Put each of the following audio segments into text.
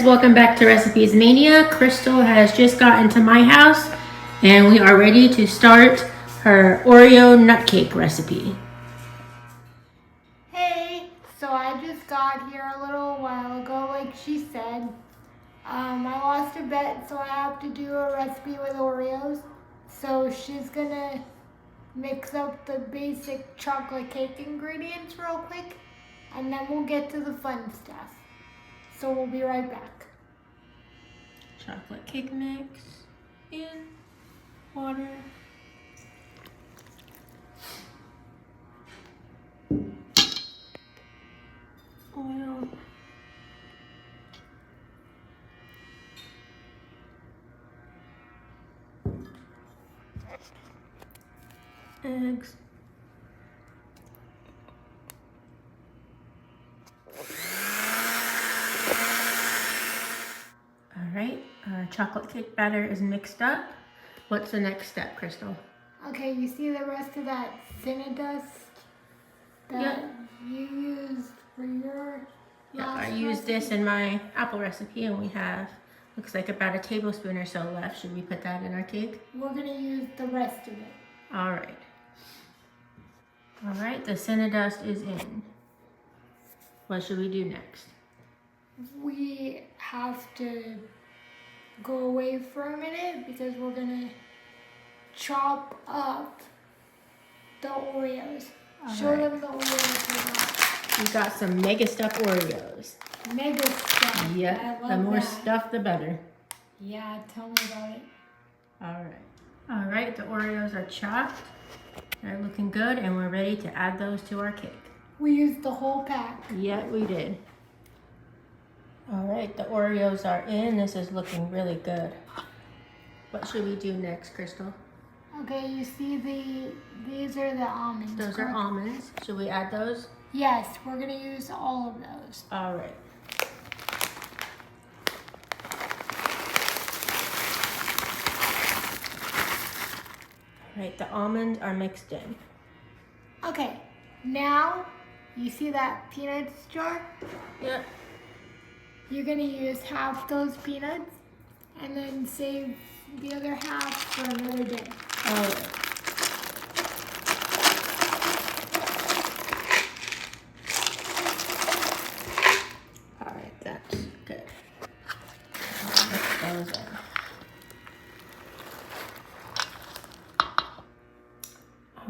welcome back to Recipes Mania. Krystal has just gotten to my house and we are ready to start her Oreo nut cake recipe. Hey, so I just got here a little while ago, like she said. I lost a bet, so I have to do a recipe with Oreos. So she's gonna mix up the basic chocolate cake ingredients real quick, and then we'll get to the fun stuff. So we'll be right back. Chocolate cake mix in water. Oil. Eggs. Alright, our chocolate cake batter is mixed up. What's the next step, Krystal? Okay, you see the rest of that cinnadust that you used for your I used this in my apple recipe and we have, looks like about a tablespoon or so left. Should we put that in our cake? We're gonna use the rest of it. Alright. Alright, the cinnadust is in. What should we do next? We have to go away for a minute because we're gonna chop up the Oreos. Show them the Oreos we got. We got some mega stuffed Oreos. Mega stuff. Yep, the more stuff the better. Yeah, tell me about it. Alright. Alright, the Oreos are chopped. They're looking good and we're ready to add those to our cake. We used the whole pack. Yeah, we did. Alright, the Oreos are in. This is looking really good. What should we do next, Krystal? Okay, you see these are the almonds. Those are almonds. Should we add those? Yes, we're gonna use all of those. Alright. Alright, the almonds are mixed in. Okay, now you see that peanuts jar? Yep. You're gonna use half those peanuts and then save the other half for another day. Alright. Alright, that's good. Mix those in.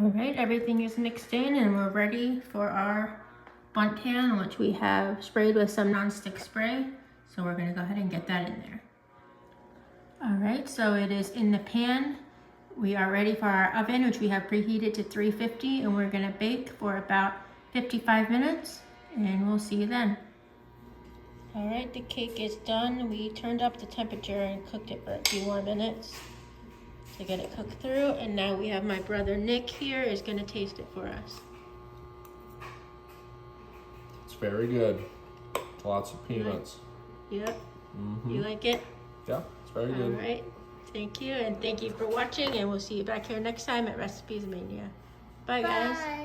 Alright, everything is mixed in and we're ready for our bundt pan, which we have sprayed with some nonstick spray. So we're going to go ahead and get that in there. Alright, so it is in the pan. We are ready for our oven, which we have preheated to 350, and we're going to bake for about 55 minutes, and we'll see you then. Alright, the cake is done. We turned up the temperature and cooked it for a few more minutes to get it cooked through, and now we have my brother Nick here is going to taste it for us. It's very good. Lots of peanuts. Yep. You like it? Yeah, it's very good. All right. Thank you, and thank you for watching, and we'll see you back here next time at Recipes Mania. Bye, guys. Bye.